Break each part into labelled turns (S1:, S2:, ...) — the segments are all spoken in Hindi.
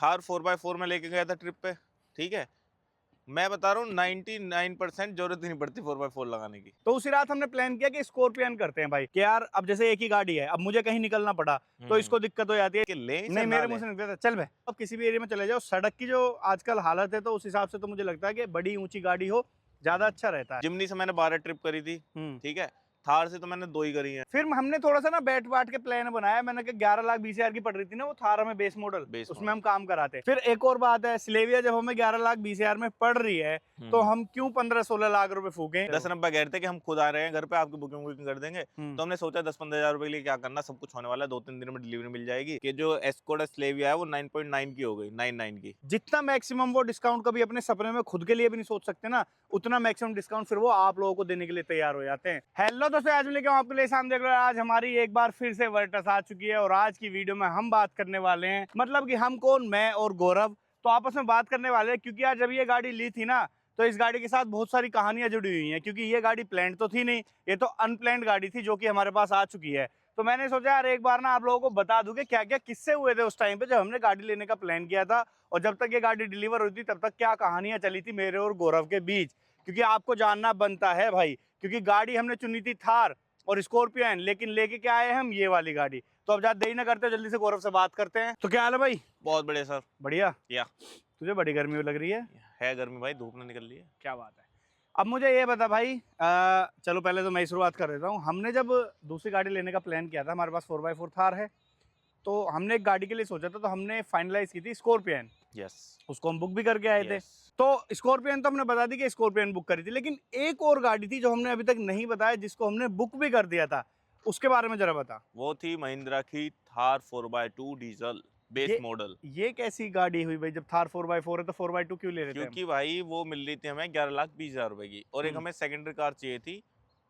S1: थार 4x4 में लेके गया था ट्रिप पे, ठीक है। मैं बता रहा हूँ 99% जरूरत ही नहीं पड़ती 4x4 लगाने की।
S2: तो उसी रात हमने प्लान किया कि स्कॉर्पियन करते हैं भाई, कि यार अब जैसे एक ही गाड़ी है, अब मुझे कहीं निकलना पड़ा तो इसको दिक्कत हो जाती है
S1: कि ले
S2: नहीं,
S1: चल
S2: मेरे
S1: रहा
S2: मुंह
S1: है।
S2: से निकलता है, चल भाई अब किसी भी एरिया में चले जाओ, सड़क की जो आजकल हालत है तो उस हिसाब से तो मुझे लगता है कि बड़ी ऊंची गाड़ी हो ज्यादा अच्छा रहता है।
S1: जिमनी से मैंने 12 ट्रिप करी थी, ठीक है। थार से तो मैंने 2 ही करी है।
S2: फिर हमने थोड़ा सा ना बैठ बाट के प्लान बनाया, मैंने कहा 11,20,000 की पड़ रही थी ना वो थार हमें बेस मॉडल,
S1: बेस
S2: उसमें
S1: मॉडल।
S2: हम काम कराते। फिर एक और बात है, स्लेविया जब हमें 11,20,000 में पड़ रही है तो हम क्यों 15-16 लाख रुपए फूकें।
S1: 10 नब्बे कह रहे थे कि हम खुद आ रहे हैं घर पे, आपकी बुकिंग वुकिंग कर देंगे। तो हमने सोचा 10-15 हजार रुपए के लिए क्या करना, सब कुछ होने वाला है, 2-3 दिन में डिलीवरी मिल जाएगी। कि जो एस्कोडा स्लेविया है वो 9.9 की हो गई, 9.9 की।
S2: जितना मैक्सिमम वो डिस्काउंट कभी अपने सपने में खुद के लिए भी नहीं सोच सकते ना, उतना मैक्सिमम डिस्काउंट फिर वो आप लोगों को देने के लिए तैयार हो जाते हैं। हेलो दोस्तों, आज मैं लेके आऊं आपके लिए सामने देख रहे हो, आज हमारी एक बार फिर से वर्टस आ चुकी है और आज की वीडियो में हम बात करने वाले हैं, मतलब कि हम कौन, मैं और गौरव तो आपस में बात करने वाले हैं। क्योंकि आज जब ये गाड़ी ली थी ना तो इस गाड़ी के साथ बहुत सारी कहानियां जुड़ी हुई हैं, क्योंकि ये गाड़ी प्लान्ड तो थी नहीं, ये तो अनप्लान्ड गाड़ी थी जो कि हमारे पास आ चुकी है। तो मैंने सोचा यार एक बार ना आप लोगों को बता दूं कि क्या क्या किस्से हुए थे उस टाइम पे जब हमने गाड़ी लेने का प्लान किया था, और जब तक ये गाड़ी डिलीवर हुई थी तब तक क्या कहानियां चली थी मेरे और गौरव के बीच, क्योंकि आपको जानना बनता है भाई। क्योंकि गाड़ी हमने चुनी थी थार और स्कॉर्पियन, लेकिन लेके क्या आए हम, ये वाली गाड़ी। तो अब ज्यादा देरी ना करते, जल्दी से गौरव से बात करते हैं। तो क्या हाल है भाई?
S1: बहुत बढ़िया सर।
S2: बढ़िया।
S1: या
S2: तुझे बड़ी गर्मी लग रही है
S1: गर्मी भाई, धूप ना निकल रही है।
S2: क्या बात है। अब मुझे ये बता भाई, चलो पहले तो मैं शुरुआत कर देता हूँ। हमने जब दूसरी गाड़ी लेने का प्लान किया था, हमारे पास 4x4 थार है, तो हमने एक गाड़ी के लिए सोचा था, तो हमने फाइनलाइज की थी स्कॉर्पियन।
S1: यस।
S2: उसको हम बुक भी करके आए थे। तो स्कॉर्पियन तो हमने बता दी कि स्कॉर्पियन बुक करी थी, लेकिन एक और गाड़ी थी जो हमने अभी तक नहीं बताया, जिसको हमने बुक भी कर दिया था, उसके बारे में जरा बता।
S1: वो थी महिंद्रा की Thar 4x2 diesel base model.
S2: ये कैसी गाड़ी हुई भाई, जब थार 4x4 है तो 4x2 क्यों ले रहे थे हम?
S1: क्योंकि भाई वो मिल रही थी हमें 11,20,000 रुपए की, और एक हमें सेकेंडरी कार चाहिए थी,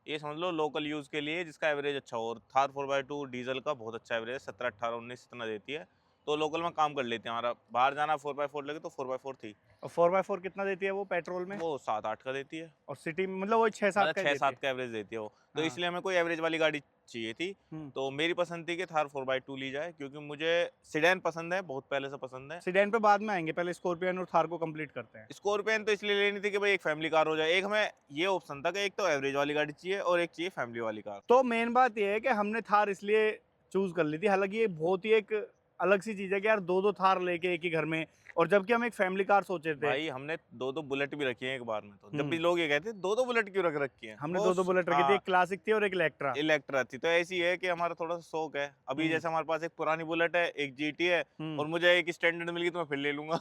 S1: ये समझ लो लोकल यूज के लिए, जिसका एवरेज अच्छा हो। और थार 4x2 डीजल का बहुत अच्छा एवरेज है, 17, 18, 19 इतना देती है, तो लोकल में काम कर लेते हैं। हमारा बाहर जाना 4x4 लगे तो 4x4 थी।
S2: और 4x4 कितना देती है वो पेट्रोल में?
S1: वो 7-8 का देती है,
S2: और सिटी में मतलब वो 6-7
S1: मतलब
S2: का ही देती
S1: 6-7
S2: है।
S1: का एवरेज देती है वो। तो
S2: हाँ।
S1: इसलिए हमें कोई एवरेज वाली गाड़ी चाहिए थी।
S2: हम्म।
S1: तो मेरी पसंद थी कि थार 4x2 ली जाए, क्योंकि मुझे सिडैन पसंद है, बहुत पहले से पसंद है।
S2: सीडेन पे बाद में आएंगे, पहले स्कॉर्पियन और थार को कंप्लीट करते हैं।
S1: स्कॉर्पियन तो इसलिए लेनी थी कि भाई एक फैमिली कार हो जाए। एक हमें ये ऑप्शन था कि एक तो एवरेज वाली गाड़ी चाहिए और एक चाहिए फैमिली वाली कार।
S2: तो मेन बात ये है कि हमने थार इसलिए चूज कर ली थी, हालांकि ये बहुत ही एक अलग सी चीज है कि यार दो दो थार लेके एक ही घर में, और जबकि हम एक फैमिली कार सोचे थे।
S1: भाई हमने 2-2 बुलेट भी रखी है एक बार में। तो जब भी
S2: हम्म।
S1: लोग ये कहते हैं 2-2 बुलेट क्यों रख रखी है,
S2: हमने दो दो बुलेट रखी थी, एक क्लासिक थी और एक इलेक्ट्रा।
S1: इलेक्ट्रा थी। तो ऐसी है कि हमारा थोड़ा सा शौक है। अभी जैसे हमारे पास एक पुरानी बुलेट है, एक जीटी है, और मुझे एक स्टैंडर्ड मिल गई तो मैं फिर ले लूंगा।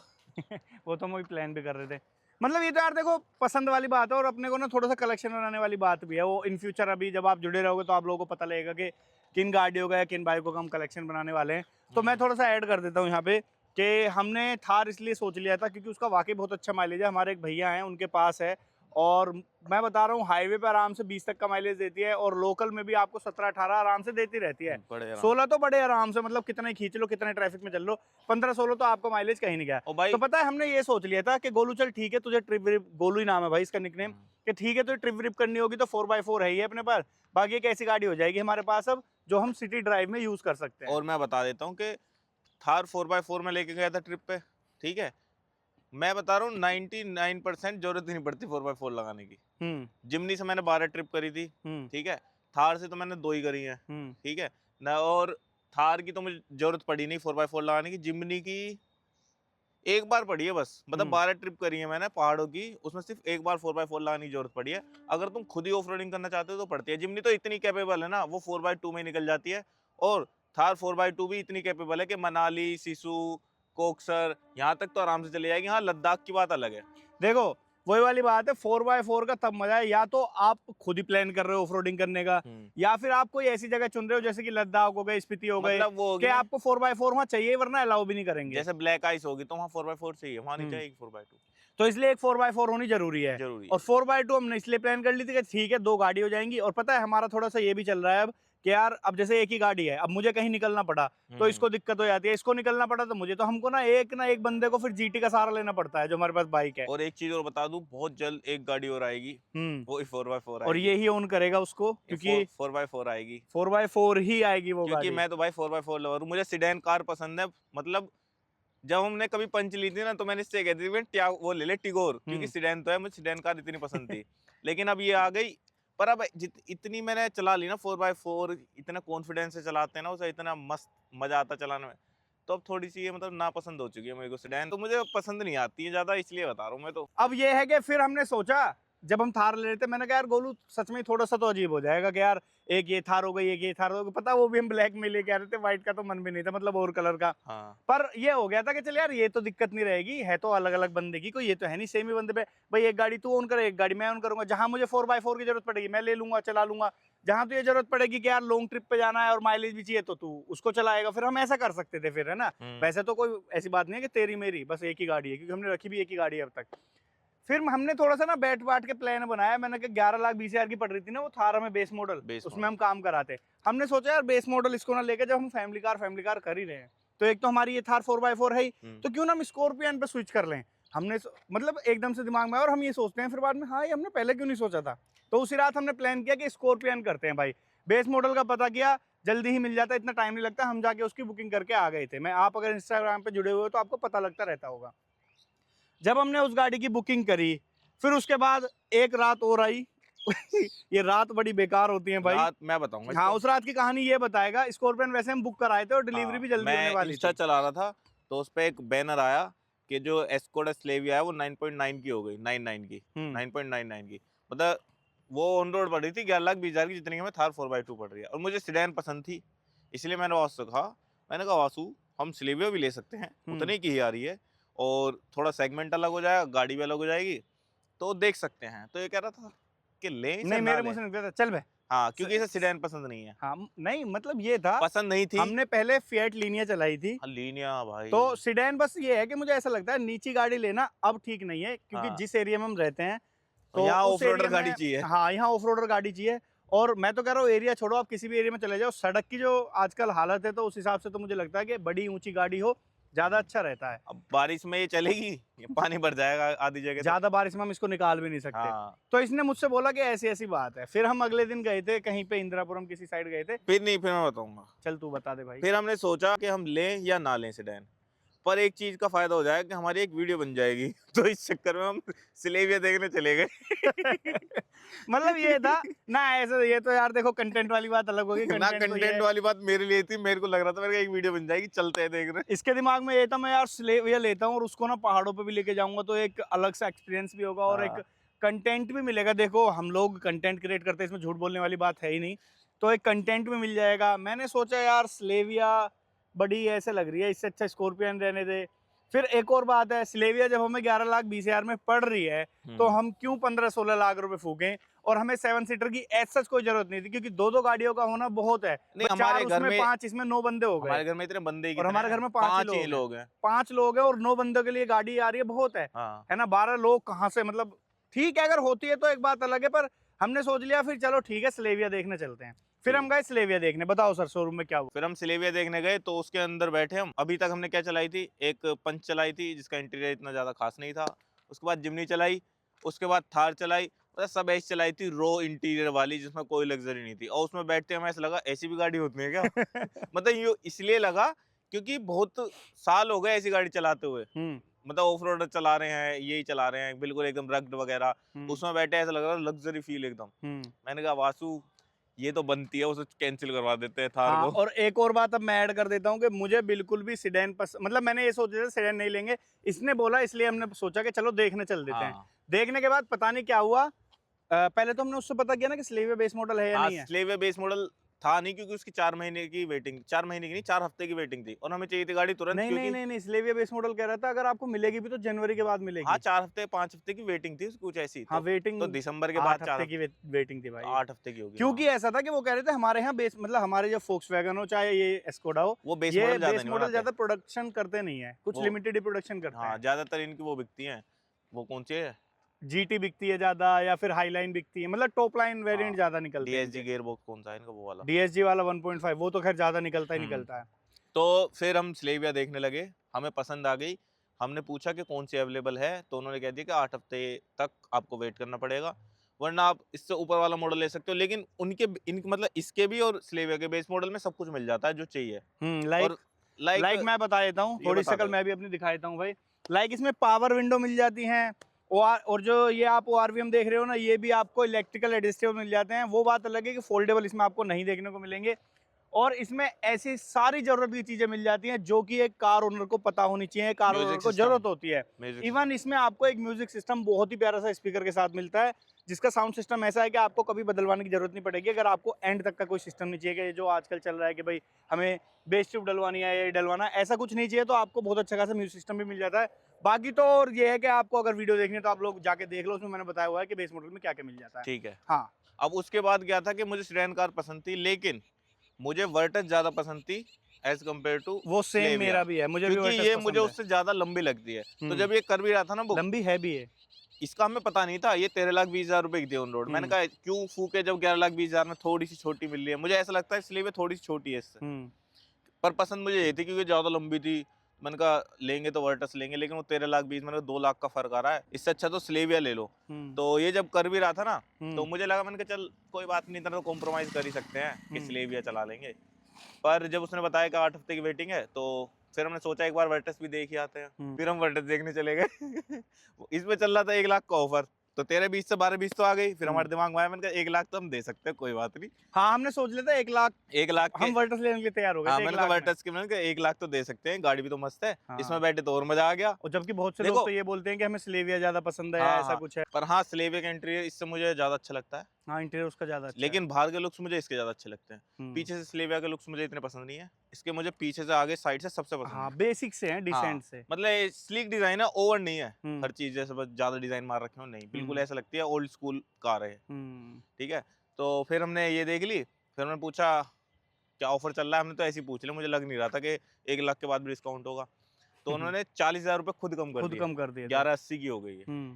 S2: वो तो हम वही प्लान भी कर रहे थे। मतलब ये तो यार देखो पसंद वाली बात है, और अपने को ना थोड़ा सा कलेक्शन बनाने वाली बात भी है। वो इन फ्यूचर अभी जब आप जुड़े रहोगे तो आप लोगों को पता लगेगा कि किन गाड़ियों का या किन बाइकों का हम कलेक्शन बनाने वाले हैं। तो मैं थोड़ा सा ऐड कर देता हूँ यहाँ पे कि हमने थार इसलिए सोच लिया था क्योंकि उसका वाकई बहुत अच्छा माइलेज है। हमारे एक भैया हैं, उनके पास है, और मैं बता रहा हूँ हाईवे पे आराम से 20 तक का माइलेज देती है, और लोकल में भी आपको 17-18 आराम से देती रहती है। 16 तो बड़े आराम से, मतलब कितना ही खींच लो, कितने ट्रैफिक में चल लो, 15-16 तो आपको माइलेज कहीं नहीं गया। तो पता है हमने ये सोच लिया था कि गोलू चल ठीक है, तुझे ट्रिप व्रिप, गोलू ही नाम है भाई इसका निकनेम, कि ठीक है तुझे ट्रिप व्रिप करनी होगी तो 4x4 है ही अपने पास। बाकी एक ऐसी गाड़ी हो जाएगी हमारे पास अब जो हम सिटी ड्राइव में यूज कर सकते हैं।
S1: और मैं बता देता हूँ कि थार 4x4 में लेके गया था ट्रिप पे, ठीक है। मैं बता रहा हूँ 99% जरूरत ही नहीं पड़ती 4x4 लगाने की। जिमनी से मैंने 12 ट्रिप करी थी, ठीक है। थार से तो मैंने 2 ही करी है, ठीक है ना। और थार की तो मुझे जरूरत पड़ी नहीं 4x4 लगाने की। जिमनी की एक बार पड़ी है बस, मतलब 12 ट्रिप करी है मैंने पहाड़ों की, उसमें सिर्फ एक बार 4x4 लगाने की जरूरत पड़ी है। अगर तुम खुद ही ऑफ रोडिंग करना चाहते हो तो पड़ती है। जिमनी तो इतनी कैपेबल है ना, वो 4x2 में निकल जाती है। और थार 4x2 भी इतनी कैपेबल है कि मनाली, सिसु, कोक्सर, यहाँ तक तो आराम से चले जाएगी। हाँ, लद्दाख की बात अलग है।
S2: देखो वही वाली बात है, 4x4 का तब मजा है, या तो आप खुद ही प्लान कर रहे हो ऑफ रोडिंग करने का, या फिर आप कोई ऐसी जगह चुन रहे हो जैसे कि लद्दाख हो गए, स्पीति हो गए,
S1: मतलब वो
S2: कि आपको 4x4 वहां चाहिए, वरना अलाउ भी नहीं करेंगे।
S1: जैसे ब्लैक आइस होगी तो वहाँ 4x4 चाहिए, वहाँ नहीं चाहिए 4x2।
S2: तो इसलिए एक 4x4 होनी जरूरी है।
S1: जरूरी है।
S2: और 4x2 हमने इसलिए प्लान कर ली थी कि ठीक है 2 गाड़ी हो जाएंगी। और पता है हमारा थोड़ा सा ये भी चल रहा है अब कि यार अब जैसे एक ही गाड़ी है, अब मुझे कहीं निकलना पड़ा तो इसको दिक्कत हो जाती है, इसको निकलना पड़ा तो मुझे, तो हमको ना एक बंदे को फिर जीटी का सहारा लेना पड़ता है जो हमारे पास बाइक है।
S1: और एक चीज और बता दूं, बहुत जल्द एक गाड़ी और आएगी, वो 4x4
S2: और
S1: आएगी।
S2: ये ही ओन करेगा उसको, क्योंकि
S1: 4x4 आएगी।
S2: 4x4 ही आएगी वो
S1: क्योंकि
S2: गाड़ी।
S1: मैं तो भाई 4x4 लवर हूँ, मुझे सिडैन कार पसंद है। मतलब जब हमने कभी पंच ली थी ना, तो मैंने इससे कहती थी वो ले ले टिगोर, क्योंकि सीडेन तो है, मुझे सीडेन कार इतनी पसंद थी। लेकिन अब ये आ गई, पर अब इतनी मैंने चला ली ना 4x4, इतना कॉन्फिडेंस से चलाते हैं ना उसे, इतना मस्त मजा आता चलाने में, तो अब थोड़ी सी ये मतलब नापसंद हो चुकी है मेरे को सीडेन, तो मुझे पसंद नहीं आती है ज्यादा, इसलिए बता रहा हूँ मैं तो।
S2: अब ये है कि फिर हमने सोचा, जब हम थार ले रहे थे, मैंने कहा यार गोलू सच में थोड़ा सा तो अजीब हो जाएगा कि यार एक ये थार हो गई, एक ये थार हो गई, पता वो भी हम ब्लैक में लेके आ रहे थे, व्हाइट का तो मन भी नहीं था, मतलब और कलर का।
S1: हाँ
S2: पर ये हो गया था कि चल यार ये तो दिक्कत नहीं रहेगी, है तो अलग अलग बंदे की, कोई ये तो है नहीं सेम ही बंदे पे, भाई एक गाड़ी तू ऑन करे, एक गाड़ी मैं ऑन करूंगा, जहां मुझे 4x4 की जरूरत पड़ेगी मैं ले लूंगा, चला लूंगा, जहां तो ये जरूरत पड़ेगी कि यार लॉन्ग ट्रिप पे जाना है और माइलेज भी चाहिए तो तू उसको चलाएगा, फिर हम ऐसा कर सकते थे फिर, है ना। वैसे तो कोई ऐसी बात नहीं है कि तेरी मेरी बस एक ही गाड़ी है, क्योंकि हमने रखी भी एक ही गाड़ी है अब तक। फिर हमने थोड़ा सा ना बैठ बाट के प्लान बनाया, मैंने कहा 11,20,000 की पड़ रही थी ना वो थार हमें बेस मॉडल, उसमें हम काम कराते, हमने सोचा यार बेस मॉडल इसको ना लेके, जब हम फैमिली कार कर ही रहे हैं, तो एक तो हमारी ये थार 4x4 है ही, तो क्यों ना हम स्कॉर्पियन पे स्विच कर लें। हमने मतलब एकदम से दिमाग में, और हम ये सोचते हैं फिर बाद में, हाँ ये हमने पहले क्यों नहीं सोचा था। तो उसी रात हमने प्लान किया कि स्कॉर्पियन करते हैं भाई। बेस मॉडल का पता किया, जल्दी ही मिल जाता है, इतना टाइम नहीं लगता, हम जाके उसकी बुकिंग करके आ गए थे। मैं, आप अगर इंस्टाग्राम पे जुड़े हुए हो तो आपको पता लगता रहता होगा। जब हमने उस गाड़ी की बुकिंग करी, फिर उसके बाद एक रात और आई ये रात बड़ी बेकार होती है भाई।
S1: रात मैं बताऊंगा
S2: हाँ
S1: इसको।
S2: उस रात की कहानी ये बताएगा। स्कॉर्पियन वैसे हम बुक कराए थे और डिलीवरी भी जल्दी होने
S1: मैं
S2: वाली
S1: इंस्टा
S2: थी।
S1: चला रहा था, तो उस पे एक बैनर आया कि जो एस्कोडा स्लेविया है वो 9.9 की हो गई, 99 की, 9.99 की, मतलब वो ऑन रोड पड़ रही थी 11,20,000 की, जितनी की हमें थार 4x2 पड़ रही है, और मुझे सीडेन पसंद थी, इसलिए मैंने वासु से कहा, मैंने कहा वासु हम स्लेविया भी ले सकते हैं, उतने की ही आ रही है, और थोड़ा सेगमेंट अलग हो जाएगा, गाड़ी भी अलग हो जाएगी, तो देख सकते हैं। तो ये कह रहा था कि लें इसे
S2: नहीं
S1: ना
S2: मेरे मुंह
S1: लें।
S2: से निकला था, चल भाई।
S1: हाँ, क्योंकि इसे सीडेन पसंद नहीं है।
S2: हाँ नहीं मतलब ये था,
S1: पसंद नहीं थी।
S2: हमने पहले फिएट लीनिया चलाई थी,
S1: हाँ, लीनिया भाई।
S2: तो सीडेन बस ये है कि मुझे ऐसा लगता है नीची गाड़ी लेना अब ठीक नहीं है, क्योंकि
S1: हाँ,
S2: जिस एरिया में हम रहते हैं तो
S1: यहाँ
S2: उस
S1: ऑफ रोडर
S2: एरिया
S1: गाड़ी
S2: में,
S1: चाहिए।
S2: हाँ यहाँ ऑफ रोडर गाड़ी चाहिए। और मैं तो कह रहा हूँ एरिया छोड़ो, आप किसी भी एरिया में चले जाओ, सड़क की जो आजकल हालत है तो उस हिसाब से तो मुझे लगता है कि बड़ी ऊंची गाड़ी हो ज्यादा अच्छा रहता है।
S1: अब बारिश में ये चलेगी, ये पानी भर जाएगा आधी जगह तो।
S2: ज्यादा बारिश में हम इसको निकाल भी नहीं सकते।
S1: हाँ,
S2: तो इसने मुझसे बोला कि ऐसी ऐसी बात है। फिर हम अगले दिन गए थे कहीं पे, इंदिरापुरम किसी साइड गए थे।
S1: फिर नहीं, फिर मैं बताऊंगा।
S2: चल तू बता दे भाई।
S1: फिर हमने सोचा कि हम लें या ना लें सीडेन, पर एक चीज का फायदा हो जाएगा कि हमारी एक वीडियो बन जाएगी तो इस चक्कर में हम सिलेबिया देखने चले गए
S2: मतलब ये था ना, ऐसे ये तो यार देखो कंटेंट वाली बात अलग होगी,
S1: ना
S2: कंटेंट तो ये
S1: कंटेंट
S2: है।
S1: वाली बात मेरे लिए थी, मेरे को लग रहा था मेरे को एक वीडियो बन जाएगी, चलते हैं देख रहे हैं।
S2: इसके दिमाग में ये था मैं यार स्लेविया लेता हूँ और उसको ना पहाड़ों पे भी लेके जाऊंगा, तो एक अलग सा एक्सपीरियंस भी होगा और एक
S1: हाँ,
S2: कंटेंट भी मिलेगा। देखो हम लोग कंटेंट क्रिएट करते हैं, इसमें झूठ बोलने वाली बात है ही नहीं, तो एक कंटेंट भी मिल जाएगा। मैंने सोचा यार स्लेविया बड़ी ऐसे लग रही है, इससे अच्छा स्कॉर्पियन रहने दे। फिर एक और बात है, स्लेविया जब हमें 11,20,000 में पड़ रही है तो हम क्यों 15-16 लाख रुपए फूकें, और हमें 7 सीटर की ऐसा कोई जरूरत नहीं थी, क्योंकि दो गाड़ियों का होना बहुत है।
S1: नहीं,
S2: चार
S1: हमारे घर
S2: उसमें
S1: में
S2: 5 इसमें 9 बंदे हो
S1: हमारे
S2: गए,
S1: घर में इतने बंदे ही
S2: और
S1: कितने
S2: हमारे
S1: हैं?
S2: घर में 5
S1: ही
S2: ही
S1: लोग हैं।
S2: 5 लोग हैं और 9 बंदों के लिए गाड़ी आ रही है, बहुत
S1: हाँ,
S2: है ना। 12 लोग कहाँ से, मतलब ठीक है अगर होती है तो एक बात अलग है, पर हमने सोच लिया फिर चलो ठीक है स्लेविया देखने चलते हैं। फिर हम गए स्लेविया देखने। बताओ सर शोरूम में क्या हुआ।
S1: फिर हम सिलेबिया देखने गए, तो उसके अंदर बैठे हम। अभी तक हमने क्या चलाई थी, एक पंच चलाई थी जिसका इंटीरियर इतना ज़्यादा खास नहीं था, उसके बाद जिमनी चलाई, उसके बाद थार चलाई, मतलब सब ऐसी चलाई थी रो इंटीरियर वाली, जिसमें कोई लग्जरी नहीं थी, और उसमें बैठते हमें ऐसा लगा ऐसी भी गाड़ी होती है क्या मतलब ये इसलिए लगा क्योंकि बहुत साल हो गए ऐसी गाड़ी चलाते हुए, मतलब ऑफ रोड चला रहे हैं, यही चला रहे हैं, बिल्कुल एकदम रग्ड वगैरह, उसमें बैठे ऐसा लग रहा था लग्जरी फील एकदम। मैंने कहा वासु ये तो बनती है, उसे कैंसिल करवा देते हैं थार
S2: हाँ
S1: को।
S2: और एक और बात अब मैं ऐड कर देता हूँ कि मुझे बिल्कुल भी सीडेन पसंद, मतलब मैंने ये सोचा था सीडेन नहीं लेंगे, इसने बोला इसलिए हमने सोचा कि चलो देखने चल देते हैं।
S1: हाँ,
S2: देखने के बाद पता नहीं क्या हुआ, पहले तो हमने उससे पता किया ना कि स्लेविया बेस मॉडल है या नहीं है।
S1: स्लेविया बेस मॉडल था नहीं, क्योंकि उसकी 4 महीने की वेटिंग, 4 महीने की नहीं 4 हफ्ते की वेटिंग थी, और हमें चाहिए थी गाड़ी तुरंत,
S2: नहीं नहीं
S1: क्योंकि
S2: नहीं नहीं स्लेविया बेस मॉडल कह रहा था अगर आपको मिलेगी भी तो जनवरी के बाद मिलेगी।
S1: हाँ 4 हफ्ते 5 हफ्ते की वेटिंग थी कुछ ऐसी,
S2: हाँ वेटिंग
S1: तो दिसंबर के
S2: 8
S1: बाद
S2: हफ्ते की वेटिंग थी भाई,
S1: 8 हफ्ते की होगी।
S2: क्योंकि
S1: हाँ,
S2: ऐसा था कि वो कह रहे थे हमारे यहाँ बेस, मतलब हमारे जो फोक्सवैगन हो चाहे ये एस्कोडा हो,
S1: वो बेस
S2: ये
S1: मॉडल ज्यादा
S2: बेस
S1: नहीं
S2: मॉडल
S1: बनाते।
S2: ज्यादा प्रोडक्शन करते नहीं है, कुछ
S1: वो
S2: लिमिटेड ही प्रोडक्शन करते
S1: हाँ,
S2: हैं।
S1: ज्यादातर इनकी वो बिकती हैं, वो कौन सी है,
S2: जीटी बिकती है ज्यादा, या फिर हाई लाइन बिकती है, मतलब टॉप लाइन वेरिएंट ज्यादा निकलते हैं।
S1: डीएसजी गेयर बॉक्स कौन सा है इनका, वो वाला।
S2: डीएसजी वाला 1.5 वो तो खैर ज्यादा निकलता ही निकलता है।
S1: तो फिर हम स्लेविया देखने लगे, हमें पसंद आ गई, हमने पूछा कि कौन सी अवेलेबल है, तो उन्होंने कह दिया कि 8 हफ्ते तक आपको वेट करना पड़ेगा, वरना आप इससे ऊपर वाला मॉडल ले सकते हो। लेकिन उनके मतलब इसके भी और स्लेविया के बेस मॉडल में सब कुछ मिल जाता है जो चाहिए। और
S2: लाइक लाइक मैं बता देता हूँ, थोड़ी शक्ल मैं भी अपनी दिखा देता हूँ भाई। लाइक इसमें पावर विंडो मिल जाती हैं, और जो ये आप ORVM देख रहे हो ना, ये भी आपको इलेक्ट्रिकल एडजस्टेबल मिल जाते हैं। वो बात अलग है कि फोल्डेबल इसमें आपको नहीं देखने को मिलेंगे। और इसमें ऐसी सारी जरूरत की चीजें मिल जाती हैं जो कि एक कार ओनर को पता होनी चाहिए, कार ओनर को जरूरत होती है। इवन इसमें आपको एक म्यूजिक सिस्टम बहुत ही प्यारा सा स्पीकर के साथ मिलता है, जिसका साउंड सिस्टम ऐसा है कि आपको कभी बदलवाने की जरूरत नहीं पड़ेगी। अगर आपको एंड तक का कोई सिस्टम नहीं चाहिए कि जो आजकल चल रहा है कि भाई हमें बेस ट्यूब डलवानी है, ये डलवाना है, ऐसा कुछ नहीं चाहिए, तो आपको बहुत अच्छा खासा म्यूजिक सिस्टम भी मिल जाता है। बाकी तो और ये है कि आपको अगर वीडियो देखनी है तो आप लोग जाके देख लो, उसमें मैंने बताया हुआ है कि बेस मॉडल में क्या क्या मिल जाता है।
S1: ठीक है।
S2: हाँ,
S1: अब उसके बाद क्या था कि मुझे सेडान कार पसंद थी, लेकिन मुझे वर्टस ज्यादा पसंद थी एज कम्पेयर टू
S2: वो सेम मेरा भी है, मुझे भी
S1: क्योंकि
S2: वर्टस
S1: ये
S2: पसंद
S1: मुझे
S2: है।
S1: उससे ज्यादा लंबी लगती है। तो
S2: हम्म।
S1: जब ये कर भी रहा था ना बुक,
S2: लंबी है भी है।
S1: इसका हमें पता नहीं था, ये 13,20,000 रुपए की थी ऑन रोड। मैंने कहा क्यों फूके जब 11,20,000 में थोड़ी सी छोटी मिल रही है, मुझे ऐसा लगता है इसलिए वो थोड़ी सी छोटी है इससे। पर पसंद मुझे ये थी क्योंकि ज्यादा लंबी थी। मैंने कहा लेंगे तो वर्टस लेंगे, लेकिन वो 13,20,000, मैंने कहा 2 लाख का फर्क आ रहा है, इससे अच्छा तो स्लेविया ले लो। तो ये जब कर भी रहा था ना, तो मुझे लगा, मैंने कहा चल कोई बात नहीं, इतना तो कॉम्प्रोमाइज कर ही सकते हैं कि स्लेविया चला लेंगे। पर जब उसने बताया कि 8 हफ्ते की वेटिंग है, तो फिर हमने सोचा एक बार वर्टस भी देख ही आते हैं। फिर हम वर्टस देखने चले गए। इसमें चल रहा था 1 लाख का ऑफर, तो 13,20 से 12,20 तो आ गई। फिर हमारे दिमाग में आया, मैंने कहा 1 लाख तो हम दे सकते हैं, कोई बात नहीं।
S2: हाँ, हमने सोच लिया था 1 लाख,
S1: 1 लाख
S2: हम वर्टस लेने के लिए तैयार हो गए
S1: हाँ,
S2: थे।
S1: मैंने कहा वर्टस के, मैंने कहा 1 लाख तो दे सकते हैं, गाड़ी भी तो मस्त है।
S2: हाँ।
S1: इसमें बैठे तो और मजा आ गया।
S2: और जबकि बहुत से लोग तो ये बोलते हैं कि हमें स्लेविया ज्यादा पसंद है, ऐसा कुछ है।
S1: पर हाँ, स्लेविया का इंटीरियर इससे मुझे ज्यादा अच्छा लगता है।
S2: हाँ, इंटीरियर उसका ज्यादा अच्छा
S1: लेकिन बाहर के लुक्स मुझे इसके ज्यादा अच्छे लगते हैं। पीछे से स्लेविया के लुक्स मुझे इतने पसंद नहीं है, इसके मुझे पीछे से आगे साइड से सबसे पसंद
S2: हाँ,
S1: है।
S2: बेसिक से हैं, डिसेंट से।
S1: मतलब स्लीक डिजाइन है, ओवर नहीं है। हर चीज जैसे बस ज्यादा डिजाइन मार रखे हो, नहीं, बिल्कुल ऐसा लगती है ओल्ड स्कूल कार है। ठीक है, तो फिर हमने ये देख ली। फिर हमने पूछा क्या ऑफर चल रहा है, हमने तो ऐसे ही पूछ लिया, मुझे लग नहीं रहा था कि 1 लाख के बाद भी डिस्काउंट होगा। तो उन्होंने 40,000 रुपए खुद कम कर दिए, 1180 की हो गई है।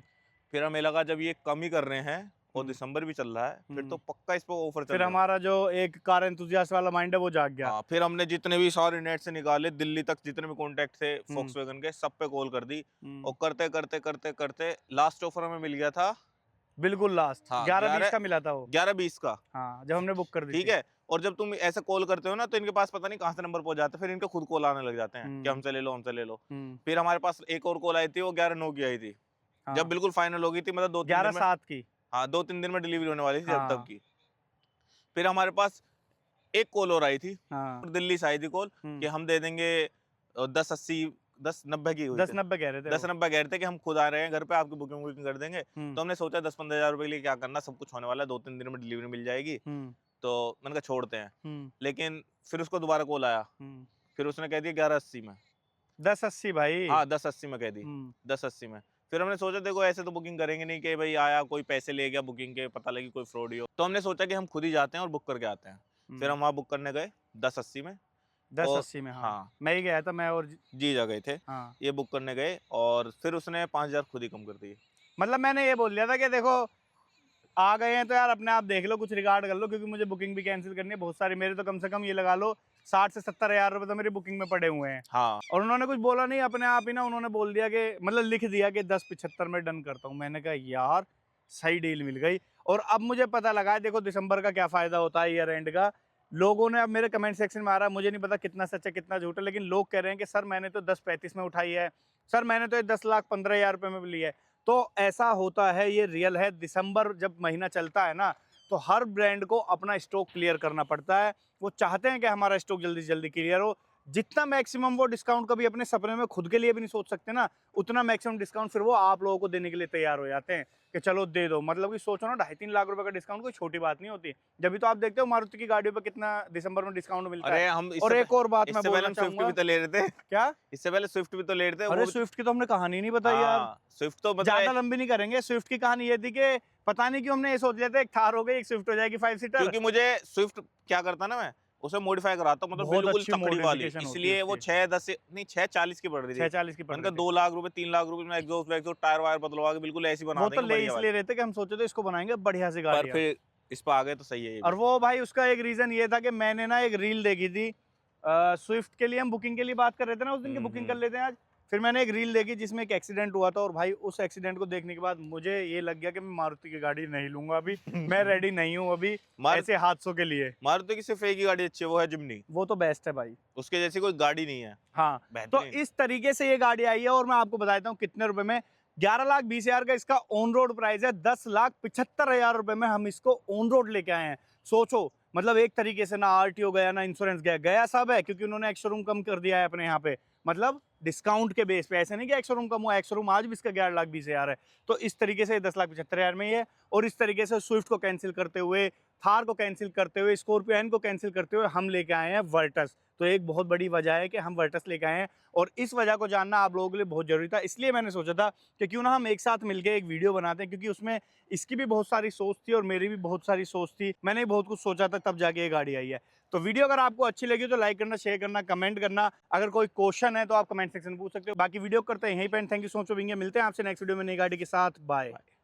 S1: फिर हमें लगा जब ये कम ही कर रहे हैं और दिसंबर भी चल रहा है, फिर तो पक्का इस पे ऑफर चल
S2: फिर
S1: रहा है।
S2: हमारा जो एक कार एंथुसियास्ट वाला माइंड है वो जाग गया।
S1: हाँ, फिर हमने जितने भी सारे नेट से निकाले, दिल्ली तक जितने भी कॉन्टेक्ट थे फॉक्सवैगन के, सब पे कॉल कर दी। और करते करते करते करते लास्ट ऑफर हमें मिल गया था,
S2: बिल्कुल लास्ट।
S1: हाँ,
S2: 11-20 का मिला था वो।
S1: 11-20 का।
S2: हाँ, जब हमने बुक कर दी
S1: ठीक
S2: थी।
S1: है, और जब तुम ऐसे कॉल करते हो ना, तो इनके पास पता नहीं कहाँ से नंबर पहुंच जाते हैं, फिर इनके खुद कॉल आने लग जाते हैं कि हमसे ले लो, हमसे ले लो। फिर हमारे पास एक और कॉल आई थी, वो 11-9 की आई थी।
S2: हाँ।
S1: जब बिल्कुल फाइनल हो गई थी, मतलब 2-3 दिन में,
S2: 11-7 की।
S1: हाँ, 2-3 दिन में डिलीवरी होने वाली थी जब
S2: हाँ।
S1: तब की। फिर हमारे पास एक कॉल और आई थी,
S2: हाँ।
S1: दिल्ली से आई थी कॉल कि हम दे देंगे 10-80 10-90 की हुई
S2: 10-90 कह रहे थे।
S1: 10-90 कह रहे थे कि हम खुद आ रहे हैं घर पे, आपकी बुकिंग कर देंगे। तो हमने सोचा 10-15 हजार रुपए के लिए क्या करना, सब कुछ होने वाला है, 2-3 दिन में डिलीवरी मिल जाएगी। तो मैंने कहा छोड़ते हैं। लेकिन फिर उसको दोबारा कॉल आया, फिर उसने कह दिया 1180 में।
S2: 10-80 भाई।
S1: हाँ, 1080 में कह दी, 1080 में। फिर हमने सोचा देखो ऐसे तो बुकिंग करेंगे नहीं कि भाई आया कोई पैसे ले गया बुकिंग के, पता लगी कोई फ्रॉड ही हो। तो हमने सोचा कि हम खुद ही जाते हैं और बुक करके आते हैं। फिर हम वहाँ बुक करने गए 1080 में।
S2: 1080 में। हाँ, मैं ही गया था, मैं और
S1: जी जा गए थे।
S2: हाँ।
S1: ये बुक करने गए और फिर उसने 5,000 खुद ही कम कर दिए।
S2: मतलब मैंने ये बोल दिया था कि देखो आ गए हैं तो यार अपने आप देख लो, कुछ रिगार्ड कर लो, क्योंकि मुझे बुकिंग भी कैंसिल करनी है बहुत सारी। मेरे तो कम से कम ये लगा लो 60 से 70 हजार रुपए तो मेरी बुकिंग में पड़े हुए हैं।
S1: हाँ,
S2: और उन्होंने कुछ बोला नहीं, अपने आप ही ना उन्होंने बोल दिया कि मतलब लिख दिया कि 10-75 में डन करता हूँ। मैंने कहा यार सही डील मिल गई। और अब मुझे पता लगा है, देखो दिसंबर का क्या फायदा होता है ईयर एंड का। लोगों ने अब मेरे कमेंट सेक्शन में आ रहा है, मुझे नहीं पता कितना सच है कितना झूठ है, लेकिन लोग कह रहे हैं कि सर मैंने तो 10-35 में उठाई है, सर मैंने तो 10,15,000 रुपए में ली है। तो ऐसा होता है, ये रियल है। दिसंबर जब महीना चलता है ना, तो हर ब्रांड को अपना स्टॉक क्लियर करना पड़ता है। वो चाहते हैं कि हमारा स्टॉक जल्दी से जल्दी क्लियर हो। जितना मैक्सिमम वो डिस्काउंट कभी अपने सपने में खुद के लिए भी नहीं सोच सकते ना, उतना मैक्सिमम डिस्काउंट फिर वो आप लोगों को देने के लिए तैयार हो जाते हैं कि चलो दे दो। मतलब कि सोचो ना, 2.5-3 लाख रुपए का डिस्काउंट कोई छोटी बात नहीं होती। जब भी तो आप देखते हो मारुति की गाड़ियों पे कितना दिसंबर में डिस्काउंट मिलता है।
S1: हम
S2: और एक और बात मैं बोलना
S1: स्विफ्ट
S2: चाहूंगा।
S1: भी तो ले रहे थे।
S2: क्या?
S1: इससे पहले स्विफ्ट भी तो ले रहे थे।
S2: अरे स्विफ्ट की तो हमने कहानी नहीं बताई यार।
S1: स्विफ्ट तो
S2: ज्यादा लंबी नहीं करेंगे। स्विफ्ट की कहानी ये थी कि पता नहीं क्यों हमने ये सोच लिया था एक थार हो गई, एक स्विफ्ट हो जाएगी 5 सीटर।
S1: क्योंकि मुझे स्विफ्ट क्या करता ना, मैं उसे मॉडिफाई कराता हूं, मतलब
S2: बहुत
S1: बिल्कुल
S2: अच्छी
S1: तकड़ी वाली,
S2: modification होती है
S1: इसलिए वो
S2: उसकी।
S1: 6-10 नहीं 640 की पड़ रही थी।
S2: 640 की पड़
S1: मैंने
S2: रही
S1: कहा 2 लाख रुपए 3 लाख रुपए में एग्जॉस्ट वैग्जॉस्ट टायर वायर बदलवा के बिल्कुल ऐसी बना
S2: वो
S1: देंगे
S2: तो ले
S1: बढ़िया वाली।
S2: इसलिए रहे थे कि हम सोचे थे इसको बनाएंगे बढ़िया सी
S1: पर
S2: गाड़ी।
S1: फिर इस पर आ गए तो सही है ये भी।
S2: और वो भाई उसका एक रीजन ये था कि मैंने ना एक रील देखी थी स्विफ्ट के लिए, हम बुकिंग के लिए बात कर रहे थे ना उस दिन की, बुकिंग कर लेते हैं आज। फिर मैंने एक रील देखी जिसमें एक एक्सीडेंट हुआ था, और भाई उस एक्सीडेंट को देखने के बाद मुझे ये लग गया कि मैं मारुति की गाड़ी नहीं लूंगा अभी। मैं रेडी नहीं हूँ अभी ऐसे हादसों के लिए।
S1: मारुति की सिर्फ एक ही गाड़ी अच्छी है, वो है जिम्नी।
S2: वो तो बेस्ट है भाई।
S1: उसके जैसी कोई गाड़ी नहीं है।
S2: हाँ, तो
S1: बेहतरीन।
S2: इस तरीके से ये गाड़ी आई है, और मैं आपको बताता हूँ कितने रुपए में। 11,20,000 का इसका ऑन रोड प्राइस है। 10,75,000 रुपए में हम इसको ऑन रोड लेके आए हैं। सोचो, मतलब एक तरीके से ना आरटीओ गया ना इंश्योरेंस गया, गया सब है, क्योंकि उन्होंने एक्स शोरूम कम कर दिया है अपने यहाँ पे, मतलब डिस्काउंट के बेस पे। ऐसे नहीं कि एक्स शोरूम कम हुआ, एक्स शोरूम आज भी इसका 11,20,000 है। तो इस तरीके से 10,75,000 में ही है। और इस तरीके से स्विफ्ट को कैंसिल करते हुए, थार को कैंसिल करते हुए, स्कॉर्पियो एन को कैंसिल करते हुए हम लेके आए हैं वर्टस। तो एक बहुत बड़ी वजह है कि हम वर्टस लेके आए हैं, और इस वजह को जानना आप लोगों के लिए बहुत जरूरी था। इसलिए मैंने सोचा था कि क्यों ना हम एक साथ मिलकर एक वीडियो बनाते हैं, क्योंकि उसमें इसकी भी बहुत सारी सोच थी और मेरी भी बहुत सारी सोच थी। मैंने भी बहुत कुछ सोचा था, तब जाके ये गाड़ी आई है। तो वीडियो अगर आपको अच्छी लगी तो लाइक करना, शेयर करना, कमेंट करना। अगर कोई क्वेश्चन है तो आप कमेंट सेक्शन में पूछ सकते हो। बाकी वीडियो करते हैं यहीं पे। Thank you so much for being here. मिलते हैं आपसे नेक्स्ट वीडियो में नई गाड़ी के साथ। बाय।